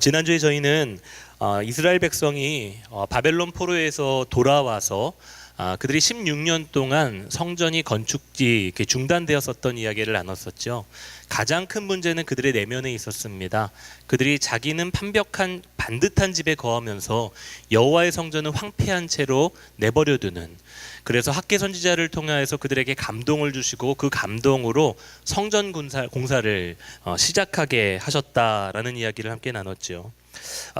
지난주에 저희는 이스라엘 백성이 바벨론 포로에서 돌아와서 그들이 16년 동안 성전이 건축이 이렇게 중단되었었던 이야기를 나눴었죠. 가장 큰 문제는 그들의 내면에 있었습니다. 그들이 자기는 판벽한 반듯한 집에 거하면서 여호와의 성전은 황폐한 채로 내버려두는, 그래서 학개 선지자를 통하여서 그들에게 감동을 주시고 그 감동으로 성전 공사를 시작하게 하셨다라는 이야기를 함께 나눴죠.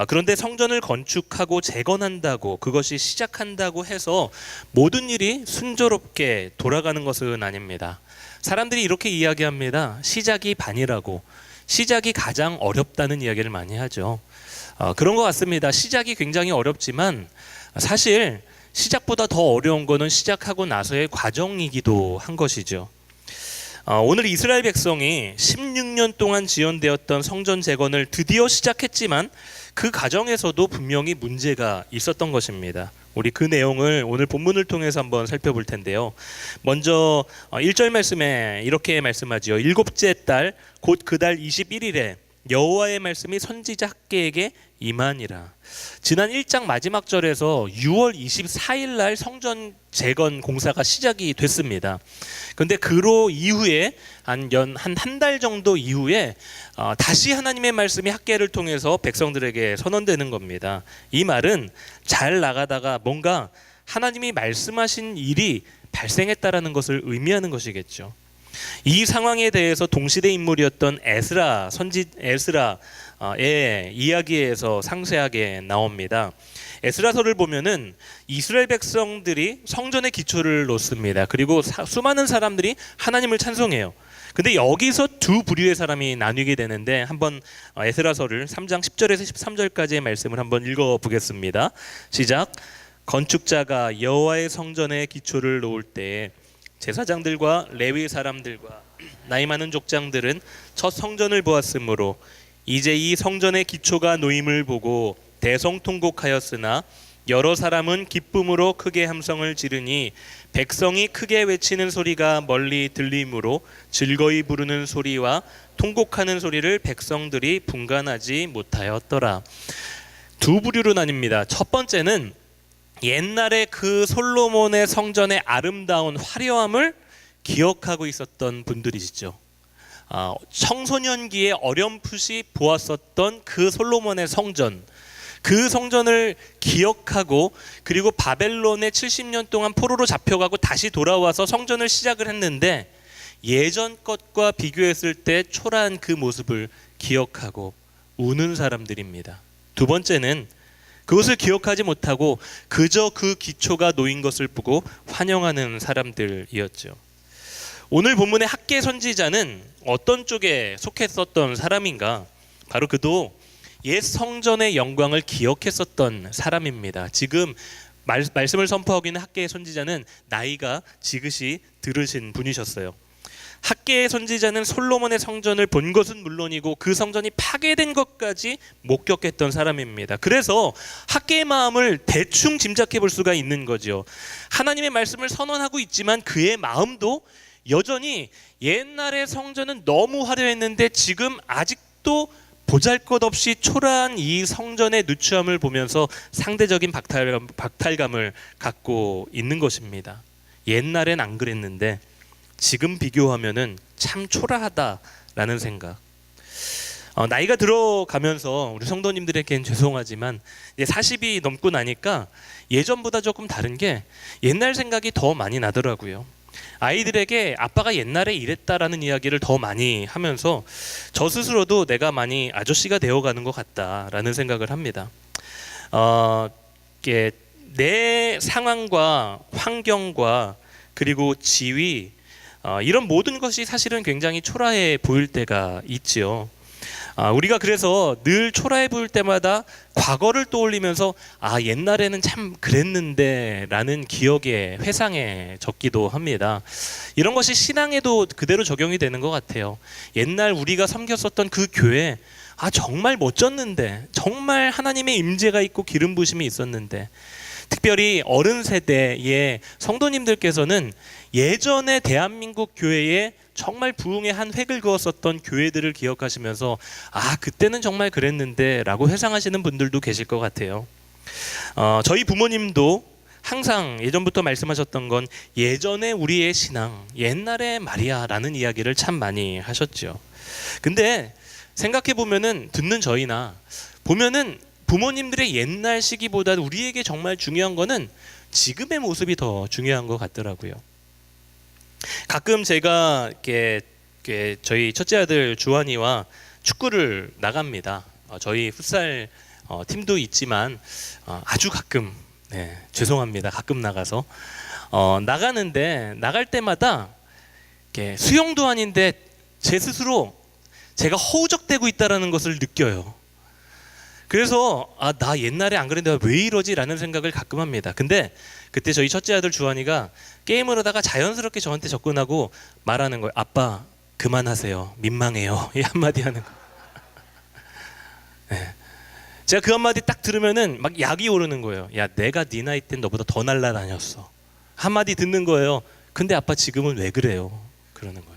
그런데 성전을 건축하고 재건한다고, 그것이 시작한다고 해서 모든 일이 순조롭게 돌아가는 것은 아닙니다. 사람들이 이렇게 이야기합니다. 시작이 반이라고. 시작이 가장 어렵다는 이야기를 많이 하죠. 그런 것 같습니다. 시작이 굉장히 어렵지만 사실 시작보다 더 어려운 것은 시작하고 나서의 과정이기도 한 것이죠. 오늘 이스라엘 백성이 16년 동안 지연되었던 성전 재건을 드디어 시작했지만 그 과정에서도 분명히 문제가 있었던 것입니다. 우리 그 내용을 오늘 본문을 통해서 한번 살펴볼 텐데요. 먼저 1절 말씀에 이렇게 말씀하지요. 일곱째 달 곧 그 달 21일에 여호와의 말씀이 선지자 학개에게 임하니라. 지난 1장 마지막 절에서 6월 24일 날 성전 재건 공사가 시작이 됐습니다. 그런데 그로 이후에 한 달 정도 이후에 다시 하나님의 말씀이 학개를 통해서 백성들에게 선언되는 겁니다. 이 말은 잘 나가다가 뭔가 하나님이 말씀하신 일이 발생했다라는 것을 의미하는 것이겠죠. 이 상황에 대해서 동시대 인물이었던 에스라의 이야기에서 상세하게 나옵니다. 에스라서를 보면은 이스라엘 백성들이 성전의 기초를 놓습니다. 그리고 수많은 사람들이 하나님을 찬송해요. 근데 여기서 두 부류의 사람이 나뉘게 되는데, 한번 에스라서를 3장 10절에서 13절까지의 말씀을 한번 읽어보겠습니다. 시작. 건축자가 여호와의 성전의 기초를 놓을 때 제사장들과 레위 사람들과 나이 많은 족장들은 첫 성전을 보았으므로 이제 이 성전의 기초가 놓임을 보고 대성통곡하였으나 여러 사람은 기쁨으로 크게 함성을 지르니 백성이 크게 외치는 소리가 멀리 들리므로 즐거이 부르는 소리와 통곡하는 소리를 백성들이 분간하지 못하였더라. 두 부류로 나뉩니다. 첫 번째는 옛날에 그 솔로몬의 성전의 아름다운 화려함을 기억하고 있었던 분들이시죠. 청소년기에 어렴풋이 보았었던 그 솔로몬의 성전, 그 성전을 기억하고, 그리고 바벨론에 70년 동안 포로로 잡혀가고 다시 돌아와서 성전을 시작을 했는데 예전 것과 비교했을 때 초라한 그 모습을 기억하고 우는 사람들입니다. 두 번째는 그것을 기억하지 못하고 그저 그 기초가 놓인 것을 보고 환영하는 사람들이었죠. 오늘 본문의 학개 선지자는 어떤 쪽에 속했었던 사람인가? 바로 그도 옛 성전의 영광을 기억했었던 사람입니다. 지금 말씀을 선포하고 있는 학개의 선지자는 나이가 지긋이 들으신 분이셨어요. 학개의 선지자는 솔로몬의 성전을 본 것은 물론이고 그 성전이 파괴된 것까지 목격했던 사람입니다. 그래서 학개의 마음을 대충 짐작해 볼 수가 있는 거죠. 하나님의 말씀을 선언하고 있지만 그의 마음도 여전히 옛날의 성전은 너무 화려했는데 지금 아직도 보잘것없이 초라한 이 성전의 누추함을 보면서 상대적인 박탈감을 갖고 있는 것입니다. 옛날엔 안 그랬는데 지금 비교하면은 참 초라하다라는 생각. 나이가 들어가면서 우리 성도님들에겐 죄송하지만 이제 40이 넘고 나니까 예전보다 조금 다른 게 옛날 생각이 더 많이 나더라고요. 아이들에게 아빠가 옛날에 이랬다라는 이야기를 더 많이 하면서 저 스스로도 내가 많이 아저씨가 되어가는 것 같다라는 생각을 합니다. 내 상황과 환경과 그리고 지위, 이런 모든 것이 사실은 굉장히 초라해 보일 때가 있지요. 우리가 그래서 늘 초라해 보일 때마다 과거를 떠올리면서 옛날에는 참 그랬는데 라는 기억에 회상에 적기도 합니다. 이런 것이 신앙에도 그대로 적용이 되는 것 같아요. 옛날 우리가 섬겼었던 그 교회, 정말 멋졌는데, 정말 하나님의 임재가 있고 기름 부심이 있었는데, 특별히 어른 세대의 성도님들께서는 예전의 대한민국 교회의 정말 부흥의 한 획을 그었었던 교회들을 기억하시면서 아, 그때는 정말 그랬는데 라고 회상하시는 분들도 계실 것 같아요. 저희 부모님도 항상 예전부터 말씀하셨던 건 예전에 우리의 신앙, 옛날에 말이야라는 이야기를 참 많이 하셨죠. 근데 생각해 보면은, 듣는 저희나 보면은 부모님들의 옛날 시기보다 우리에게 정말 중요한 거는 지금의 모습이 더 중요한 것 같더라고요. 가끔 제가 이렇게 저희 첫째 아들 주환이와 축구를 나갑니다. 저희 풋살 팀도 있지만 아주 가끔, 네, 죄송합니다. 가끔 나가서 나가는데, 나갈 때마다 이렇게 수영도 아닌데 제 스스로 제가 허우적대고 있다라는 것을 느껴요. 그래서 나 옛날에 안 그랬는데 왜 이러지라는 생각을 가끔 합니다. 근데 그때 저희 첫째 아들 주환이가 게임을 하다가 자연스럽게 저한테 접근하고 말하는 거예요. 아빠 그만하세요. 민망해요. 이 한마디 하는 거. 네. 제가 그 한마디 딱 들으면은 막 약이 오르는 거예요. 야, 내가 네 나이 땐 너보다 더 날라다녔어. 한마디 듣는 거예요. 근데 아빠 지금은 왜 그래요? 그러는 거예요.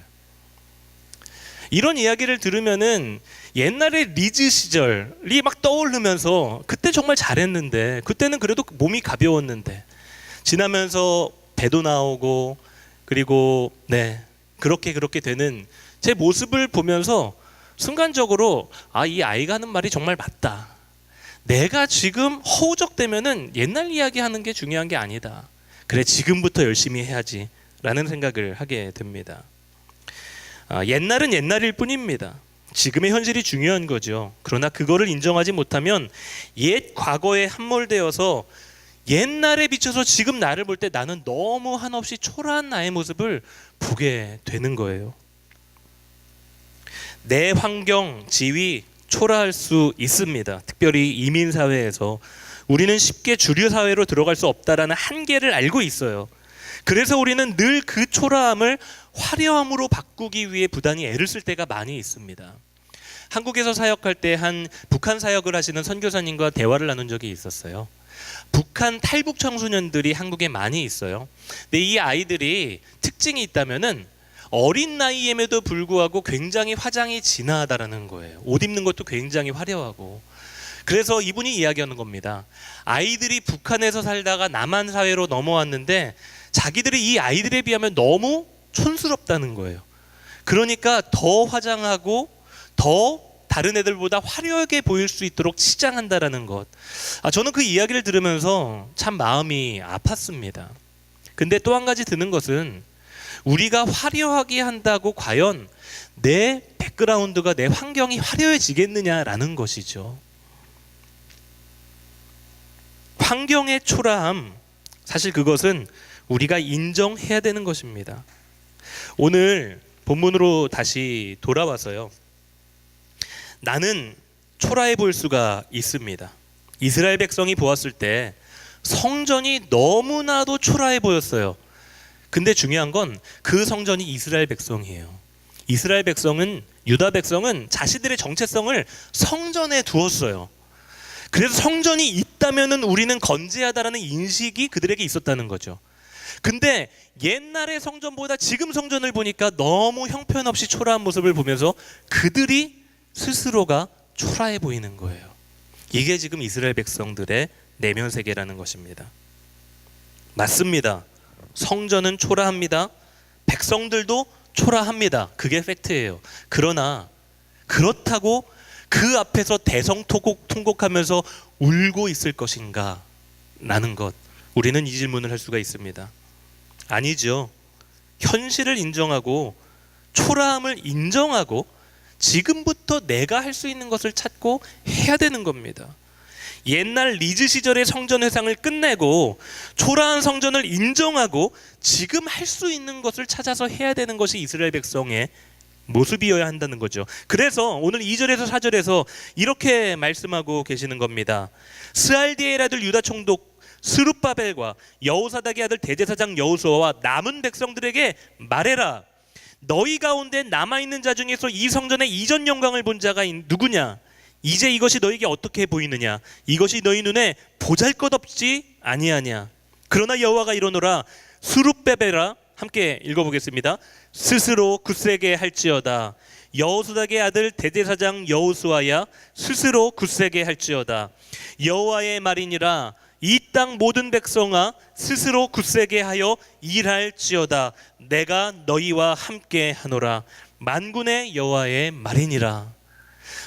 이런 이야기를 들으면은 옛날에 리즈 시절이 막 떠오르면서 그때 정말 잘했는데, 그때는 그래도 몸이 가벼웠는데, 지나면서 배도 나오고 그리고 그렇게 되는 제 모습을 보면서 순간적으로 이 아이가 하는 말이 정말 맞다. 내가 지금 허우적대면은 옛날 이야기하는 게 중요한 게 아니다. 그래, 지금부터 열심히 해야지 라는 생각을 하게 됩니다. 옛날은 옛날일 뿐입니다. 지금의 현실이 중요한 거죠. 그러나 그거를 인정하지 못하면 옛 과거에 함몰되어서 옛날에 비춰서 지금 나를 볼 때 나는 너무 한없이 초라한 나의 모습을 보게 되는 거예요. 내 환경, 지위 초라할 수 있습니다. 특별히 이민 사회에서 우리는 쉽게 주류 사회로 들어갈 수 없다라는 한계를 알고 있어요. 그래서 우리는 늘 그 초라함을 화려함으로 바꾸기 위해 부단히 애를 쓸 때가 많이 있습니다. 한국에서 사역할 때 한 북한 사역을 하시는 선교사님과 대화를 나눈 적이 있었어요. 북한 탈북 청소년들이 한국에 많이 있어요. 근데 이 아이들이 특징이 있다면은 어린 나이임에도 불구하고 굉장히 화장이 진하다라는 거예요. 옷 입는 것도 굉장히 화려하고. 그래서 이분이 이야기하는 겁니다. 아이들이 북한에서 살다가 남한 사회로 넘어왔는데 자기들이 이 아이들에 비하면 너무 촌스럽다는 거예요. 그러니까 더 화장하고 더 다른 애들보다 화려하게 보일 수 있도록 치장한다라는 것. 저는 그 이야기를 들으면서 참 마음이 아팠습니다. 근데 또 한 가지 드는 것은 우리가 화려하게 한다고 과연 내 백그라운드가, 내 환경이 화려해지겠느냐라는 것이죠. 환경의 초라함, 사실 그것은 우리가 인정해야 되는 것입니다. 오늘 본문으로 다시 돌아와서요. 나는 초라해 보일 수가 있습니다. 이스라엘 백성이 보았을 때 성전이 너무나도 초라해 보였어요. 근데 중요한 건 그 성전이 이스라엘 백성이에요. 이스라엘 백성은, 유다 백성은 자신들의 정체성을 성전에 두었어요. 그래서 성전이 있다면은 우리는 건재하다라는 인식이 그들에게 있었다는 거죠. 근데 옛날의 성전보다 지금 성전을 보니까 너무 형편없이 초라한 모습을 보면서 그들이 스스로가 초라해 보이는 거예요. 이게 지금 이스라엘 백성들의 내면 세계라는 것입니다. 맞습니다. 성전은 초라합니다. 백성들도 초라합니다. 그게 팩트예요. 그러나 그렇다고 그 앞에서 대성통곡하면서 울고 있을 것인가? 라는 것, 우리는 이 질문을 할 수가 있습니다. 아니죠. 현실을 인정하고 초라함을 인정하고 지금부터 내가 할 수 있는 것을 찾고 해야 되는 겁니다. 옛날 리즈 시절의 성전 회상을 끝내고 초라한 성전을 인정하고 지금 할 수 있는 것을 찾아서 해야 되는 것이 이스라엘 백성의 모습이어야 한다는 거죠. 그래서 오늘 2절에서 4절에서 이렇게 말씀하고 계시는 겁니다. 스알디엘 아들 유다 총독 스룹바벨과 여호사닥의 아들 대제사장 여호수아와 남은 백성들에게 말해라. 너희 가운데 남아있는 자 중에서 이 성전의 이전 영광을 본 자가 누구냐? 이제 이것이 너에게 어떻게 보이느냐? 이것이 너희 눈에 보잘것없지 아니하냐? 그러나 여호와가 이러노라. 스룹바벨아, 함께 읽어보겠습니다. 스스로 굳세게 할지어다. 여호수닥의 아들 대제사장 여호수아야, 스스로 굳세게 할지어다. 여호와의 말이니라. 이 땅 모든 백성아, 스스로 굳세게 하여 일할지어다. 내가 너희와 함께 하노라. 만군의 여호와의 말이니라.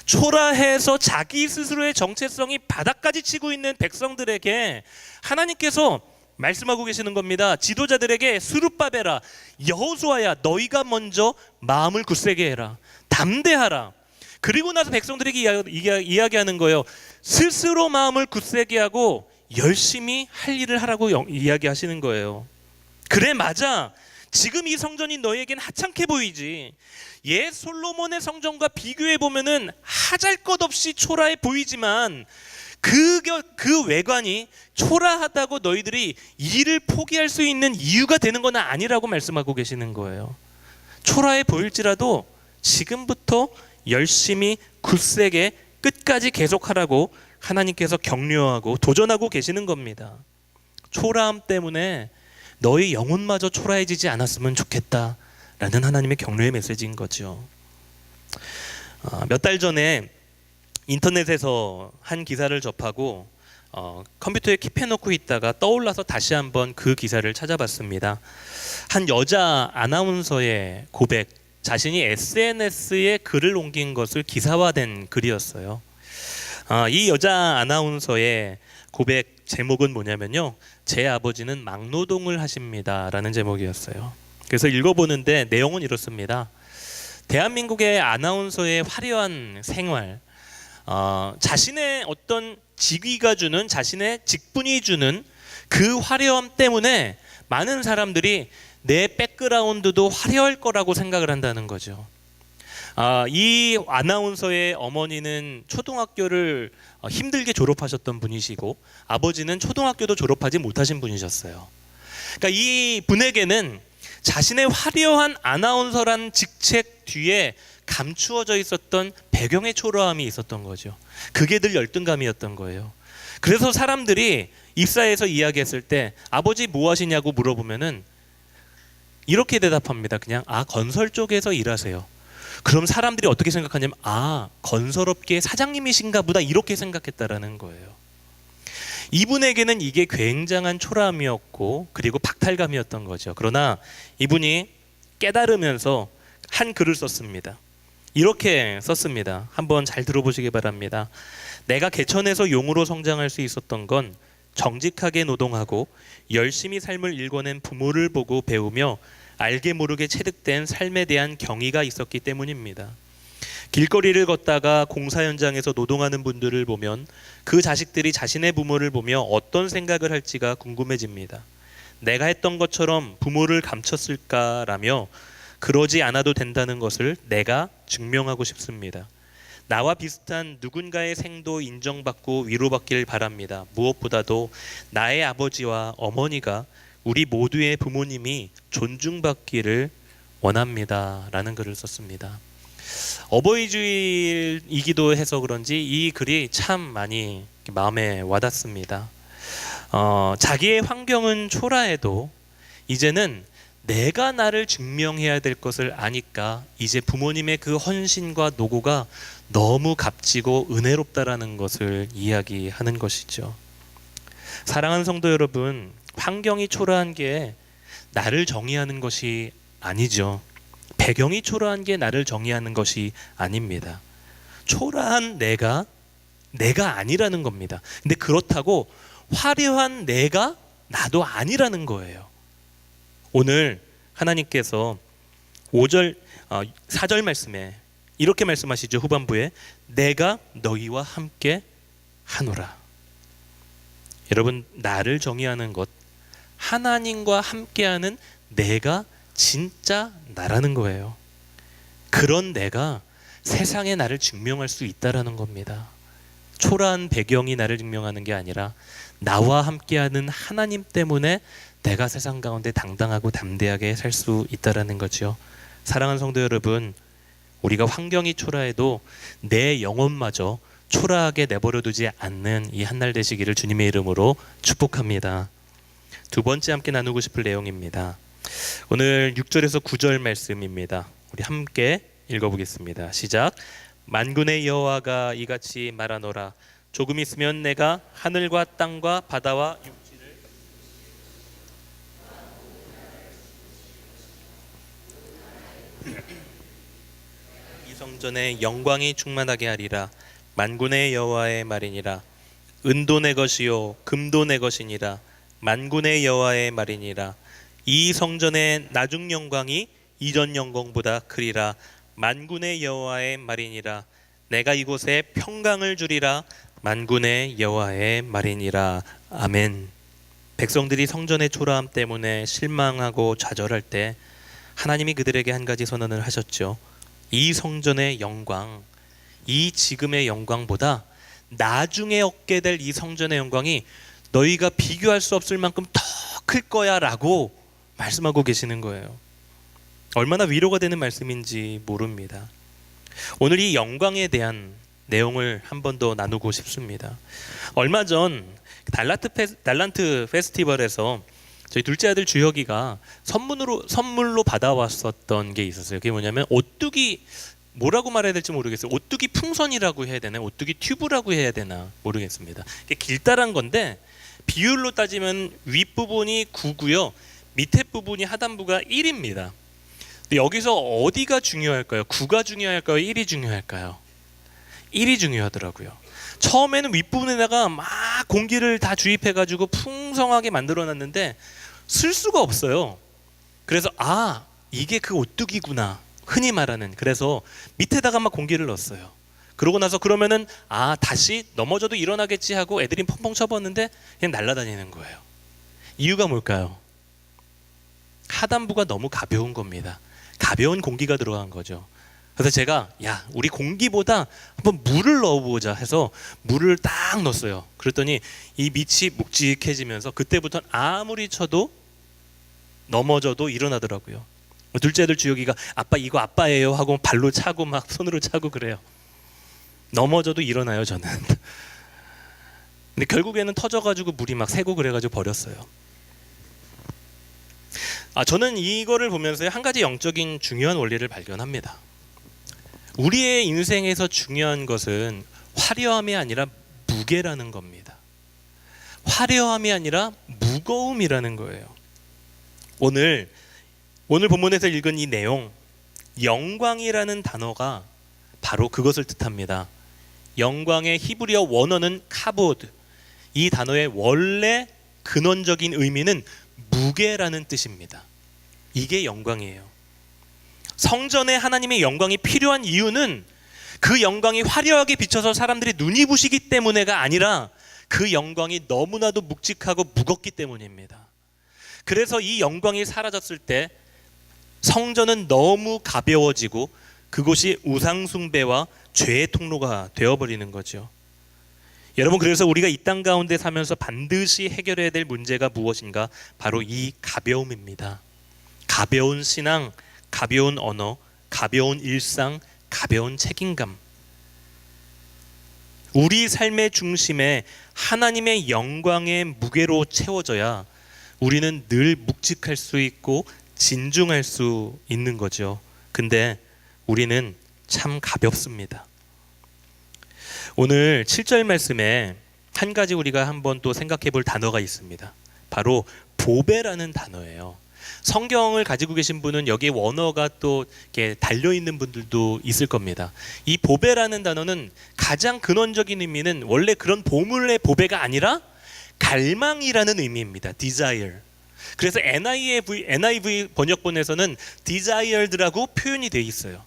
초라해서 자기 스스로의 정체성이 바닥까지 치고 있는 백성들에게 하나님께서 말씀하고 계시는 겁니다. 지도자들에게 스룹바벨아, 여호수아야, 너희가 먼저 마음을 굳세게 해라. 담대하라. 그리고 나서 백성들에게 이야기하는 거예요. 스스로 마음을 굳세게 하고 열심히 할 일을 하라고 이야기하시는 거예요. 그래, 맞아. 지금 이 성전이 너희에겐 하찮게 보이지. 옛 솔로몬의 성전과 비교해 보면은 하잘것없이 초라해 보이지만 그 외관이 초라하다고 너희들이 일을 포기할 수 있는 이유가 되는 건 아니라고 말씀하고 계시는 거예요. 초라해 보일지라도 지금부터 열심히 굳세게 끝까지 계속하라고 하나님께서 격려하고 도전하고 계시는 겁니다. 초라함 때문에 너희 영혼마저 초라해지지 않았으면 좋겠다라는 하나님의 격려의 메시지인 거죠. 몇 달 전에 인터넷에서 한 기사를 접하고 컴퓨터에 킵해놓고 있다가 떠올라서 다시 한번 그 기사를 찾아봤습니다. 한 여자 아나운서의 고백, 자신이 SNS에 글을 옮긴 것을 기사화된 글이었어요. 이 여자 아나운서의 고백 제목은 뭐냐면요, 제 아버지는 막노동을 하십니다 라는 제목이었어요. 그래서 읽어보는데 내용은 이렇습니다. 대한민국의 아나운서의 화려한 생활, 자신의 어떤 직위가 주는, 자신의 직분이 주는 그 화려함 때문에 많은 사람들이 내 백그라운드도 화려할 거라고 생각을 한다는 거죠. 이 아나운서의 어머니는 초등학교를 힘들게 졸업하셨던 분이시고 아버지는 초등학교도 졸업하지 못하신 분이셨어요. 그러니까 이 분에게는 자신의 화려한 아나운서란 직책 뒤에 감추어져 있었던 배경의 초라함이 있었던 거죠. 그게 늘 열등감이었던 거예요. 그래서 사람들이 입사해서 이야기했을 때 아버지 뭐 하시냐고 물어보면은 이렇게 대답합니다. 그냥 건설 쪽에서 일하세요. 그럼 사람들이 어떻게 생각하냐면 건설업계 사장님이신가 보다 이렇게 생각했다라는 거예요. 이분에게는 이게 굉장한 초라함이었고 그리고 박탈감이었던 거죠. 그러나 이분이 깨달으면서 한 글을 썼습니다. 이렇게 썼습니다. 한번 잘 들어보시기 바랍니다. 내가 개천에서 용으로 성장할 수 있었던 건 정직하게 노동하고 열심히 삶을 일궈낸 부모를 보고 배우며 알게 모르게 체득된 삶에 대한 경의가 있었기 때문입니다. 길거리를 걷다가 공사 현장에서 노동하는 분들을 보면 그 자식들이 자신의 부모를 보며 어떤 생각을 할지가 궁금해집니다. 내가 했던 것처럼 부모를 감췄을까라며 그러지 않아도 된다는 것을 내가 증명하고 싶습니다. 나와 비슷한 누군가의 생도 인정받고 위로받길 바랍니다. 무엇보다도 나의 아버지와 어머니가 우리 모두의 부모님이 존중받기를 원합니다 라는 글을 썼습니다. 어버이 주일이기도 해서 그런지 이 글이 참 많이 마음에 와닿습니다. 자기의 환경은 초라해도 이제는 내가 나를 증명해야 될 것을 아니까 이제 부모님의 그 헌신과 노고가 너무 값지고 은혜롭다라는 것을 이야기하는 것이죠. 사랑하는 성도 여러분, 환경이 초라한 게 나를 정의하는 것이 아니죠. 배경이 초라한 게 나를 정의하는 것이 아닙니다. 초라한 내가 아니라는 겁니다. 근데 그렇다고 화려한 내가 나도 아니라는 거예요. 오늘 하나님께서 4절 말씀에 이렇게 말씀하시죠. 후반부에 내가 너희와 함께 하노라. 여러분, 나를 정의하는 것, 하나님과 함께하는 내가 진짜 나라는 거예요. 그런 내가 세상에 나를 증명할 수 있다라는 겁니다. 초라한 배경이 나를 증명하는 게 아니라 나와 함께하는 하나님 때문에 내가 세상 가운데 당당하고 담대하게 살 수 있다라는 거죠. 사랑하는 성도 여러분, 우리가 환경이 초라해도 내 영혼마저 초라하게 내버려두지 않는 이 한날 되시기를 주님의 이름으로 축복합니다. 두 번째 함께 나누고 싶을 내용입니다. 오늘 6절에서 9절 말씀입니다. 우리 함께 읽어보겠습니다. 시작. 만군의 여호와가 이같이 말하노라. 조금 있으면 내가 하늘과 땅과 바다와 육지를 이 성전에 영광이 충만하게 하리라. 만군의 여호와의 말이니라. 은도 내 것이요 금도 내 것이니라. 만군의 여호와의 말이니라. 이 성전의 나중 영광이 이전 영광보다 크리라. 만군의 여호와의 말이니라. 내가 이곳에 평강을 주리라. 만군의 여호와의 말이니라. 아멘. 백성들이 성전의 초라함 때문에 실망하고 좌절할 때 하나님이 그들에게 한 가지 선언을 하셨죠. 이 성전의 영광, 이 지금의 영광보다 나중에 얻게 될 이 성전의 영광이 너희가 비교할 수 없을 만큼 더 클 거야 라고 말씀하고 계시는 거예요. 얼마나 위로가 되는 말씀인지 모릅니다. 오늘 이 영광에 대한 내용을 한 번 더 나누고 싶습니다. 얼마 전 달란트 페스티벌에서 저희 둘째 아들 주혁이가 선물로 받아왔었던 게 있었어요. 그게 뭐냐면 오뚜기, 뭐라고 말해야 될지 모르겠어요. 오뚜기 풍선이라고 해야 되나, 오뚜기 튜브라고 해야 되나 모르겠습니다. 이게 길다란 건데 비율로 따지면 윗부분이 9고요, 밑에 부분이 하단부가 1입니다. 근데 여기서 어디가 중요할까요? 9가 중요할까요? 1이 중요할까요? 1이 중요하더라고요. 처음에는 윗부분에다가 막 공기를 다 주입해가지고 풍성하게 만들어놨는데 쓸 수가 없어요. 그래서 이게 그 오뚜기구나, 흔히 말하는. 그래서 밑에다가 막 공기를 넣었어요. 그러고 나서 그러면은 다시 넘어져도 일어나겠지 하고 애들이 펑펑 쳐봤는데 그냥 날아다니는 거예요. 이유가 뭘까요? 하단부가 너무 가벼운 겁니다. 가벼운 공기가 들어간 거죠. 그래서 제가 우리 공기보다 한번 물을 넣어보자 해서 물을 딱 넣었어요. 그랬더니 이 밑이 묵직해지면서 그때부터는 아무리 쳐도 넘어져도 일어나더라고요. 둘째 아들 주혁이가 아빠 이거 아빠예요 하고 발로 차고 막 손으로 차고 그래요. 넘어져도 일어나요 저는. 근데 결국에는 터져가지고 물이 막 새고 그래가지고 버렸어요. 저는 이거를 보면서 한 가지 영적인 중요한 원리를 발견합니다. 우리의 인생에서 중요한 것은 화려함이 아니라 무게라는 겁니다. 화려함이 아니라 무거움이라는 거예요. 오늘 본문에서 읽은 이 내용, 영광이라는 단어가 바로 그것을 뜻합니다. 영광의 히브리어 원어는 카보드. 이 단어의 원래 근원적인 의미는 무게라는 뜻입니다. 이게 영광이에요. 성전에 하나님의 영광이 필요한 이유는 그 영광이 화려하게 비쳐서 사람들이 눈이 부시기 때문에가 아니라 그 영광이 너무나도 묵직하고 무겁기 때문입니다. 그래서 이 영광이 사라졌을 때 성전은 너무 가벼워지고 그곳이 우상숭배와 죄의 통로가 되어버리는 거죠. 여러분, 그래서 우리가 이 땅 가운데 사면서 반드시 해결해야 될 문제가 무엇인가? 바로 이 가벼움입니다. 가벼운 신앙, 가벼운 언어, 가벼운 일상, 가벼운 책임감. 우리 삶의 중심에 하나님의 영광의 무게로 채워져야 우리는 늘 묵직할 수 있고 진중할 수 있는 거죠. 근데 우리는 참 가볍습니다. 오늘 7절 말씀에 한 가지 우리가 한번 또 생각해 볼 단어가 있습니다. 바로 보배라는 단어예요. 성경을 가지고 계신 분은 여기에 원어가 또 이렇게 달려있는 분들도 있을 겁니다. 이 보배라는 단어는 가장 근원적인 의미는 원래 그런 보물의 보배가 아니라 갈망이라는 의미입니다. desire. 그래서 NIV 번역본에서는 desired라고 표현이 되어 있어요.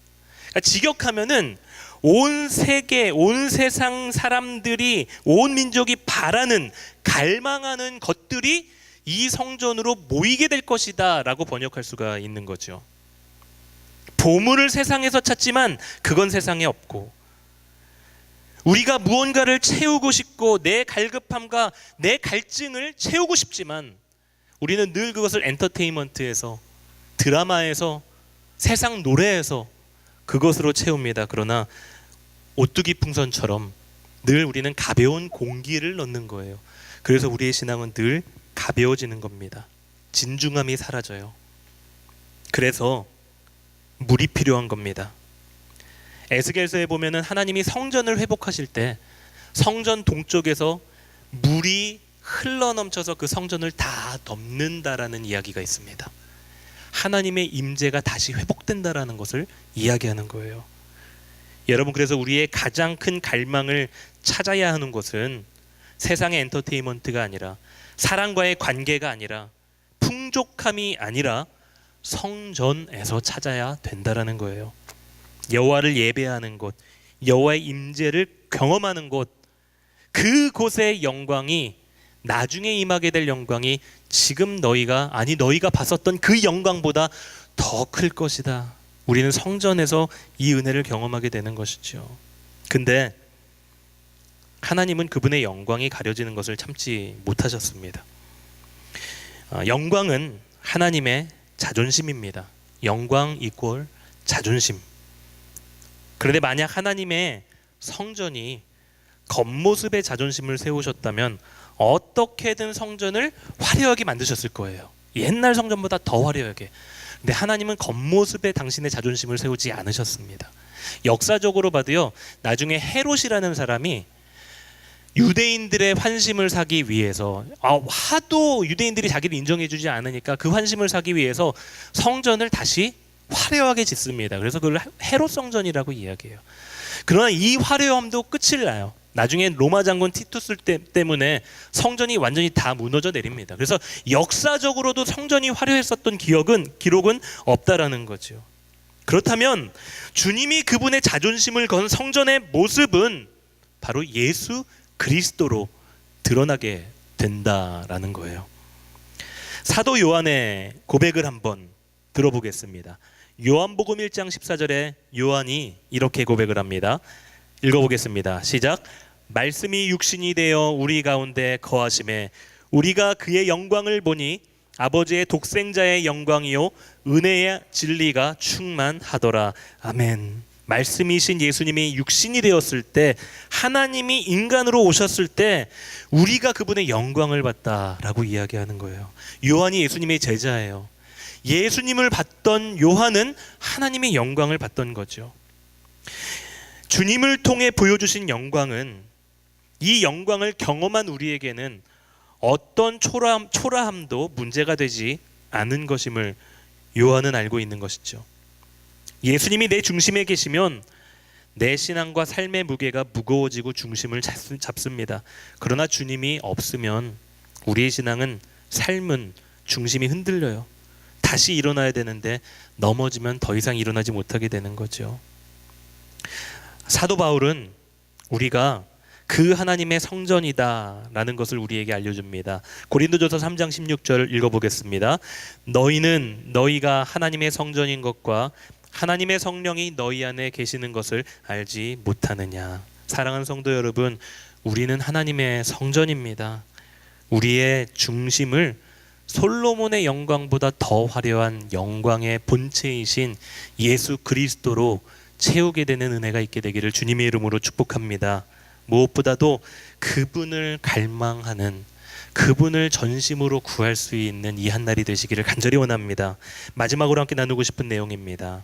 그러니까 직역하면은 온 세계, 온 세상 사람들이, 온 민족이 바라는, 갈망하는 것들이 이 성전으로 모이게 될 것이다 라고 번역할 수가 있는 거죠. 보물을 세상에서 찾지만 그건 세상에 없고, 우리가 무언가를 채우고 싶고 내 갈급함과 내 갈증을 채우고 싶지만 우리는 늘 그것을 엔터테인먼트에서, 드라마에서, 세상 노래에서 그것으로 채웁니다. 그러나 오뚜기 풍선처럼 늘 우리는 가벼운 공기를 넣는 거예요. 그래서 우리의 신앙은 늘 가벼워지는 겁니다. 진중함이 사라져요. 그래서 물이 필요한 겁니다. 에스겔서에 보면은 하나님이 성전을 회복하실 때 성전 동쪽에서 물이 흘러넘쳐서 그 성전을 다 덮는다라는 이야기가 있습니다. 하나님의 임재가 다시 회복된다라는 것을 이야기하는 거예요. 여러분, 그래서 우리의 가장 큰 갈망을 찾아야 하는 것은 세상의 엔터테인먼트가 아니라, 사랑과의 관계가 아니라, 풍족함이 아니라 성전에서 찾아야 된다라는 거예요. 여호와를 예배하는 곳, 여호와의 임재를 경험하는 곳, 그곳의 영광이, 나중에 임하게 될 영광이 지금 너희가 봤었던 그 영광보다 더 클 것이다. 우리는 성전에서 이 은혜를 경험하게 되는 것이죠. 근데 하나님은 그분의 영광이 가려지는 것을 참지 못하셨습니다. 영광은 하나님의 자존심입니다. 영광 이퀄 자존심. 그런데 만약 하나님의 성전이 겉모습의 자존심을 세우셨다면 어떻게든 성전을 화려하게 만드셨을 거예요. 옛날 성전보다 더 화려하게. 근데 하나님은 겉모습에 당신의 자존심을 세우지 않으셨습니다. 역사적으로 봐도요, 나중에 헤롯이라는 사람이 유대인들의 환심을 사기 위해서, 하도 유대인들이 자기를 인정해주지 않으니까 그 환심을 사기 위해서 성전을 다시 화려하게 짓습니다. 그래서 그걸 헤롯 성전이라고 이야기해요. 그러나 이 화려함도 끝을 나요. 나중에 로마 장군 티투스 때문에 성전이 완전히 다 무너져 내립니다. 그래서 역사적으로도 성전이 화려했었던 기록은 없다라는 거죠. 그렇다면 주님이 그분의 자존심을 건 성전의 모습은 바로 예수 그리스도로 드러나게 된다라는 거예요. 사도 요한의 고백을 한번 들어보겠습니다. 요한복음 1장 14절에 요한이 이렇게 고백을 합니다. 읽어보겠습니다. 시작. 말씀이 육신이 되어 우리 가운데 거하심에 우리가 그의 영광을 보니 아버지의 독생자의 영광이요 은혜의 진리가 충만하더라. 아멘. 말씀이신 예수님이 육신이 되었을 때, 하나님이 인간으로 오셨을 때 우리가 그분의 영광을 봤다라고 이야기하는 거예요. 요한이 예수님의 제자예요. 예수님을 봤던 요한은 하나님의 영광을 봤던 거죠. 주님을 통해 보여주신 영광은, 이 영광을 경험한 우리에게는 어떤 초라함도 문제가 되지 않은 것임을 요한은 알고 있는 것이죠. 예수님이 내 중심에 계시면 내 신앙과 삶의 무게가 무거워지고 중심을 잡습니다. 그러나 주님이 없으면 우리의 신앙은, 삶은 중심이 흔들려요. 다시 일어나야 되는데 넘어지면 더 이상 일어나지 못하게 되는 거죠. 사도 바울은 우리가 그 하나님의 성전이다라는 것을 우리에게 알려줍니다. 고린도전서 3장 16절 읽어보겠습니다. 너희는 너희가 하나님의 성전인 것과 하나님의 성령이 너희 안에 계시는 것을 알지 못하느냐. 사랑하는 성도 여러분, 우리는 하나님의 성전입니다. 우리의 중심을 솔로몬의 영광보다 더 화려한 영광의 본체이신 예수 그리스도로 채우게 되는 은혜가 있게 되기를 주님의 이름으로 축복합니다. 무엇보다도 그분을 갈망하는, 그분을 전심으로 구할 수 있는 이 한날이 되시기를 간절히 원합니다. 마지막으로 함께 나누고 싶은 내용입니다.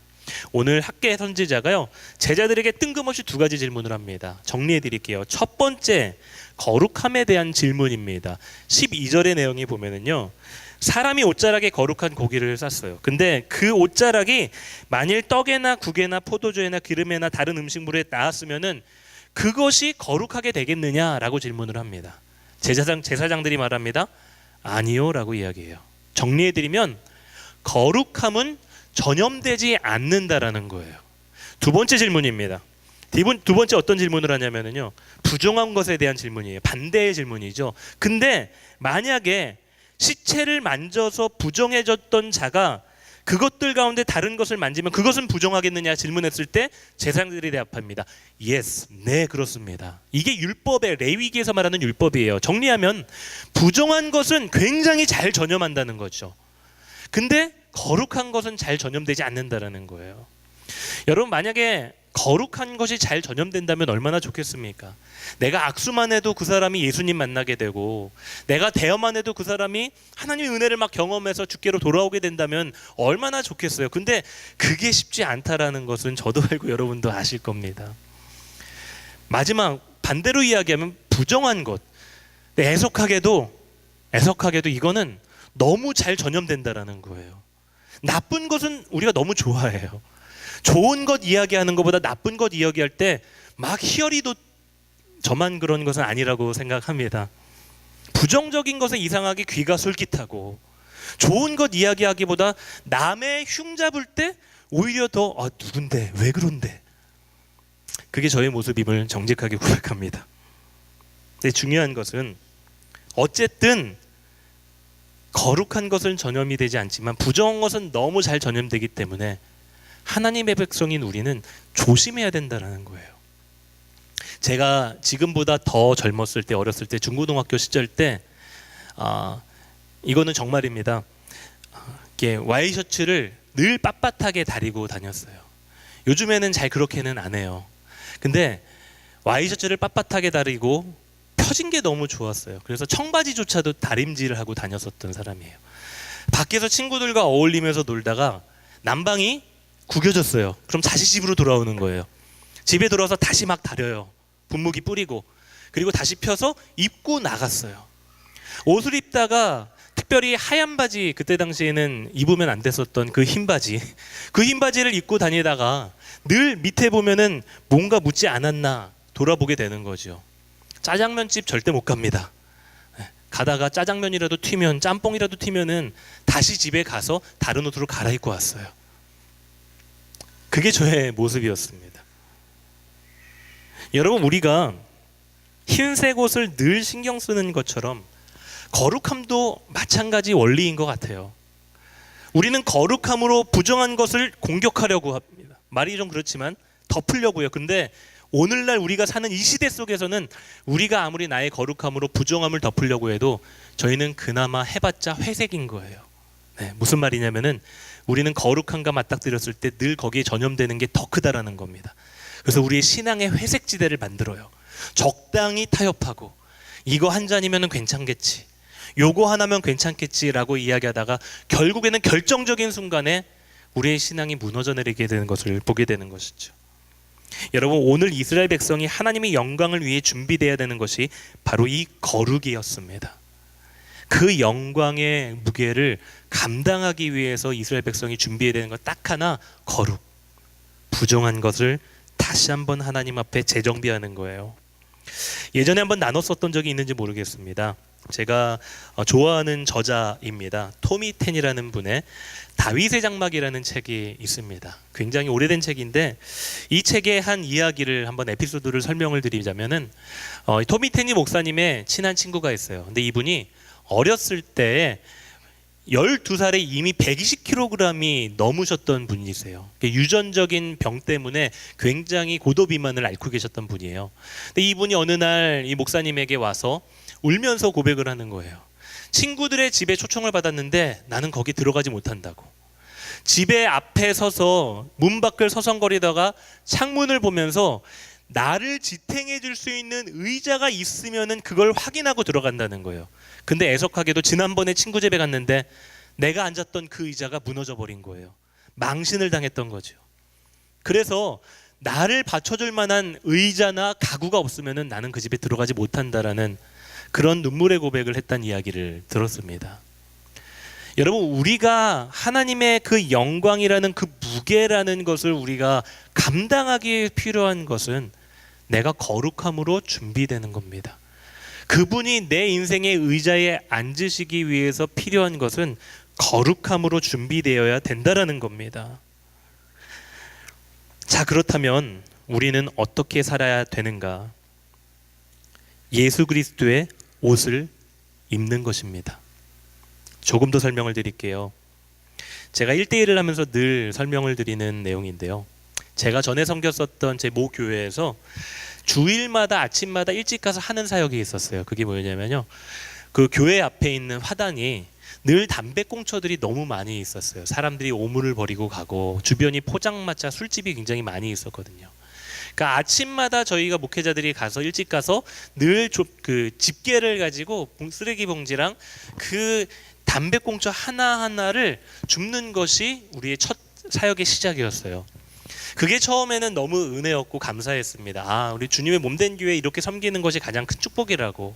오늘 학계 선지자가요, 제자들에게 뜬금없이 두 가지 질문을 합니다. 정리해 드릴게요. 첫 번째, 거룩함에 대한 질문입니다. 12절의 내용이 보면은요, 사람이 옷자락에 거룩한 고기를 쌌어요. 근데 그 옷자락이 만일 떡에나 국에나 포도주에나 기름에나 다른 음식물에 나왔으면은 그것이 거룩하게 되겠느냐라고 질문을 합니다. 제사장들이 말합니다. 아니요 라고 이야기해요. 정리해드리면 거룩함은 전염되지 않는다라는 거예요. 두 번째 질문입니다. 두 번째 어떤 질문을 하냐면요, 부정한 것에 대한 질문이에요. 반대의 질문이죠. 근데 만약에 시체를 만져서 부정해졌던 자가 그것들 가운데 다른 것을 만지면 그것은 부정하겠느냐 질문했을 때 제사장들이 대답합니다. Yes, 네 그렇습니다. 이게 율법의, 레위기에서 말하는 율법이에요. 정리하면 부정한 것은 굉장히 잘 전염한다는 거죠. 근데 거룩한 것은 잘 전염되지 않는다라는 거예요. 여러분, 만약에 거룩한 것이 잘 전염된다면 얼마나 좋겠습니까? 내가 악수만 해도 그 사람이 예수님 만나게 되고, 내가 대어만 해도 그 사람이 하나님의 은혜를 막 경험해서 주께로 돌아오게 된다면 얼마나 좋겠어요. 근데 그게 쉽지 않다라는 것은 저도 알고 여러분도 아실 겁니다. 마지막 반대로 이야기하면 부정한 것, 애석하게도 이거는 너무 잘 전염된다라는 거예요. 나쁜 것은 우리가 너무 좋아해요. 좋은 것 이야기하는 것보다 나쁜 것 이야기할 때 막 희열이도 저만 그런 것은 아니라고 생각합니다. 부정적인 것에 이상하게 귀가 솔깃하고, 좋은 것 이야기하기보다 남의 흉 잡을 때 오히려 더 누군데 왜 그런데, 그게 저의 모습임을 정직하게 고백합니다. 근데 중요한 것은 어쨌든 거룩한 것은 전염이 되지 않지만 부정한 것은 너무 잘 전염되기 때문에 하나님의 백성인 우리는 조심해야 된다는 거예요. 제가 지금보다 더 젊었을 때, 어렸을 때, 중고등학교 시절 때 이거는 정말입니다. 와이셔츠를 늘 빳빳하게 다리고 다녔어요. 요즘에는 잘 그렇게는 안 해요. 근데 와이셔츠를 빳빳하게 다리고 펴진 게 너무 좋았어요. 그래서 청바지조차도 다림질을 하고 다녔었던 사람이에요. 밖에서 친구들과 어울리면서 놀다가 난방이 구겨졌어요. 그럼 다시 집으로 돌아오는 거예요. 집에 돌아와서 다시 막 다려요. 분무기 뿌리고, 그리고 다시 펴서 입고 나갔어요. 옷을 입다가 특별히 하얀 바지, 그때 당시에는 입으면 안 됐었던 그 흰 바지, 그 흰 바지를 입고 다니다가 늘 밑에 보면은 뭔가 묻지 않았나 돌아보게 되는 거죠. 짜장면집 절대 못 갑니다. 가다가 짜장면이라도 튀면, 짬뽕이라도 튀면은 다시 집에 가서 다른 옷으로 갈아입고 왔어요. 그게 저의 모습이었습니다. 여러분, 우리가 흰색 옷을 늘 신경 쓰는 것처럼 거룩함도 마찬가지 원리인 것 같아요. 우리는 거룩함으로 부정한 것을 공격하려고 합니다. 말이 좀 그렇지만 덮으려고요. 근데 오늘날 우리가 사는 이 시대 속에서는 우리가 아무리 나의 거룩함으로 부정함을 덮으려고 해도 저희는 그나마 해봤자 회색인 거예요. 무슨 말이냐면은 우리는 거룩함과 맞닥뜨렸을 때 늘 거기에 전염되는 게 더 크다라는 겁니다. 그래서 우리의 신앙의 회색지대를 만들어요. 적당히 타협하고, 이거 한 잔이면 괜찮겠지, 요거 하나면 괜찮겠지라고 이야기하다가 결국에는 결정적인 순간에 우리의 신앙이 무너져 내리게 되는 것을 보게 되는 것이죠. 여러분, 오늘 이스라엘 백성이 하나님의 영광을 위해 준비되어야 되는 것이 바로 이 거룩이었습니다. 그 영광의 무게를 감당하기 위해서 이스라엘 백성이 준비해야 되는 것 딱 하나, 거룩. 부정한 것을 다시 한번 하나님 앞에 재정비하는 거예요. 예전에 한번 나눴었던 적이 있는지 모르겠습니다. 제가 좋아하는 저자입니다. 토미 텐이라는 분의 다윗의 장막이라는 책이 있습니다. 굉장히 오래된 책인데 이 책의 한 이야기를 한번 에피소드를 설명을 드리자면은 토미 텐이 목사님의 친한 친구가 있어요. 근데 이분이 어렸을 때 12살에 이미 120kg이 넘으셨던 분이세요. 유전적인 병 때문에 굉장히 고도비만을 앓고 계셨던 분이에요. 근데 이분이 어느 날 이 목사님에게 와서 울면서 고백을 하는 거예요. 친구들의 집에 초청을 받았는데 나는 거기 들어가지 못한다고. 집에 앞에 서서 문 밖을 서성거리다가 창문을 보면서 나를 지탱해 줄 수 있는 의자가 있으면은 그걸 확인하고 들어간다는 거예요. 근데 애석하게도 지난번에 친구 집에 갔는데 내가 앉았던 그 의자가 무너져 버린 거예요. 망신을 당했던 거죠. 그래서 나를 받쳐줄 만한 의자나 가구가 없으면은 나는 그 집에 들어가지 못한다라는 그런 눈물의 고백을 했다는 이야기를 들었습니다. 여러분, 우리가 하나님의 그 영광이라는 그 무게라는 것을 우리가 감당하기에 필요한 것은 내가 거룩함으로 준비되는 겁니다. 그분이 내 인생의 의자에 앉으시기 위해서 필요한 것은 거룩함으로 준비되어야 된다라는 겁니다. 자, 그렇다면 우리는 어떻게 살아야 되는가? 예수 그리스도의 옷을 입는 것입니다. 조금 더 설명을 드릴게요. 제가 1대1을 하면서 늘 설명을 드리는 내용인데요. 제가 전에 섬겼었던 제 모 교회에서 주일마다 아침마다 일찍 가서 하는 사역이 있었어요. 그게 뭐냐면요, 그 교회 앞에 있는 화단이 늘 담배꽁초들이 너무 많이 있었어요. 사람들이 오물을 버리고 가고 주변이 포장마차 술집이 굉장히 많이 있었거든요. 그러니까 아침마다 저희가 목회자들이 가서 일찍 가서 늘 그 집게를 가지고 쓰레기 봉지랑 그 담배꽁초 하나하나를 줍는 것이 우리의 첫 사역의 시작이었어요. 그게 처음에는 너무 은혜였고 감사했습니다. 아, 우리 주님의 몸된 교회 이렇게 섬기는 것이 가장 큰 축복이라고.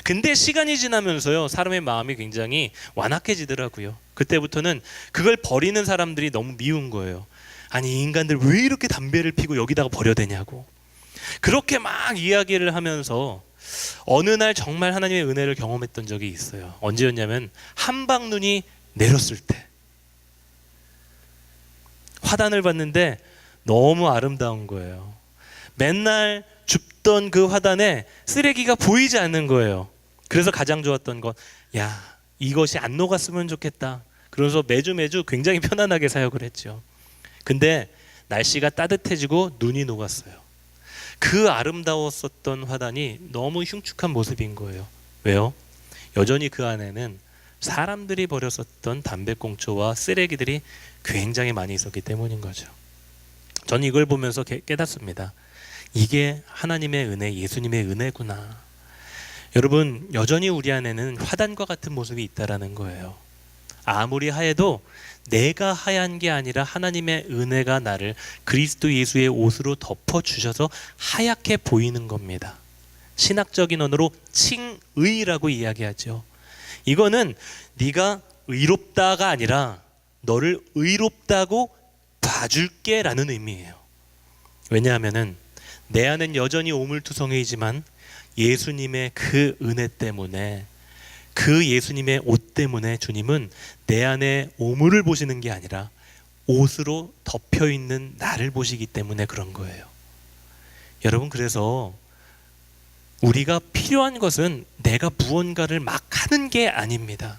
근데 시간이 지나면서요, 사람의 마음이 굉장히 완악해지더라고요. 그때부터는 그걸 버리는 사람들이 너무 미운 거예요. 아니, 이 인간들 왜 이렇게 담배를 피고 여기다가 버려대냐고. 그렇게 막 이야기를 하면서 어느 날 정말 하나님의 은혜를 경험했던 적이 있어요. 언제였냐면 한방눈이 내렸을 때 화단을 봤는데 너무 아름다운 거예요. 맨날 줍던 그 화단에 쓰레기가 보이지 않는 거예요. 그래서 가장 좋았던 건, 야, 이것이 안 녹았으면 좋겠다. 그래서 매주 굉장히 편안하게 사역을 했죠. 근데 날씨가 따뜻해지고 눈이 녹았어요. 그 아름다웠었던 화단이 너무 흉측한 모습인 거예요. 왜요? 여전히 그 안에는 사람들이 버렸었던 담배꽁초와 쓰레기들이 굉장히 많이 있었기 때문인 거죠. 저는 이걸 보면서 깨닫습니다. 이게 하나님의 은혜, 예수님의 은혜구나. 여러분, 여전히 우리 안에는 화단과 같은 모습이 있다라는 거예요. 아무리 하얘도 내가 하얀 게 아니라 하나님의 은혜가 나를 그리스도 예수의 옷으로 덮어주셔서 하얗게 보이는 겁니다. 신학적인 언어로 칭의라고 이야기하죠. 이거는 네가 의롭다가 아니라 너를 의롭다고 봐줄게 라는 의미예요. 왜냐하면은 내 안은 여전히 오물투성이지만 예수님의 그 은혜 때문에, 그 예수님의 옷 때문에 주님은 내 안에 오물을 보시는 게 아니라 옷으로 덮여있는 나를 보시기 때문에 그런 거예요. 여러분, 그래서 우리가 필요한 것은 내가 무언가를 막 하는 게 아닙니다.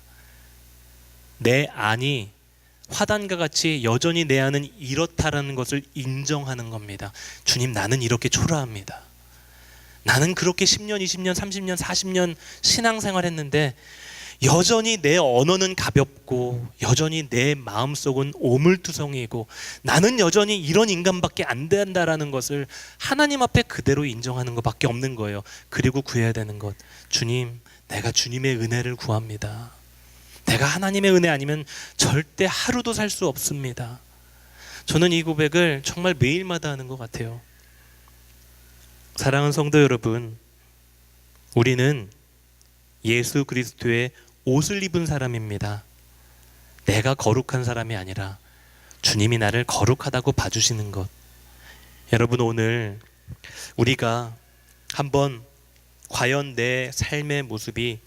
내 안이 화단과 같이 여전히 내 안은 이렇다라는 것을 인정하는 겁니다. 주님, 나는 이렇게 초라합니다. 나는 그렇게 10년, 20년, 30년, 40년 신앙생활 했는데 여전히 내 언어는 가볍고 여전히 내 마음속은 오물투성이고 나는 여전히 이런 인간밖에 안 된다라는 것을 하나님 앞에 그대로 인정하는 것밖에 없는 거예요. 그리고 구해야 되는 것, 주님, 내가 주님의 은혜를 구합니다. 내가 하나님의 은혜 아니면 절대 하루도 살 수 없습니다. 저는 이 고백을 정말 매일마다 하는 것 같아요. 사랑하는 성도 여러분, 우리는 예수 그리스도의 옷을 입은 사람입니다. 내가 거룩한 사람이 아니라 주님이 나를 거룩하다고 봐주시는 것. 여러분, 오늘 우리가 한번 과연 내 삶의 모습이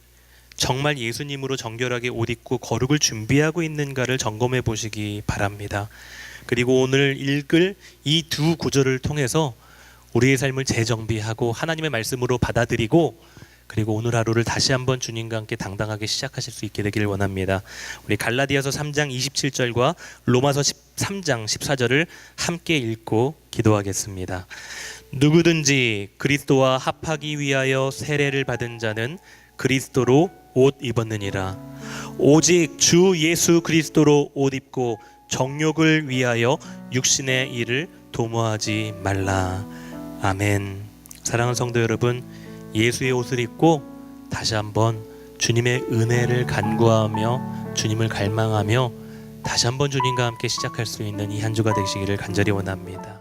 정말 예수님으로 정결하게 옷 입고 거룩을 준비하고 있는가를 점검해 보시기 바랍니다. 그리고 오늘 읽을 이 두 구절을 통해서 우리의 삶을 재정비하고 하나님의 말씀으로 받아들이고, 그리고 오늘 하루를 다시 한번 주님과 함께 당당하게 시작하실 수 있게 되기를 원합니다. 우리 갈라디아서 3장 27절과 로마서 13장 14절을 함께 읽고 기도하겠습니다. 누구든지 그리스도와 합하기 위하여 세례를 받은 자는 그리스도로 옷 입었느니라. 오직 주 예수 그리스도로 옷 입고 정욕을 위하여 육신의 일을 도모하지 말라. 아멘. 사랑하는 성도 여러분, 예수의 옷을 입고 다시 한번 주님의 은혜를 간구하며 주님을 갈망하며 다시 한번 주님과 함께 시작할 수 있는 이 한 주가 되시기를 간절히 원합니다.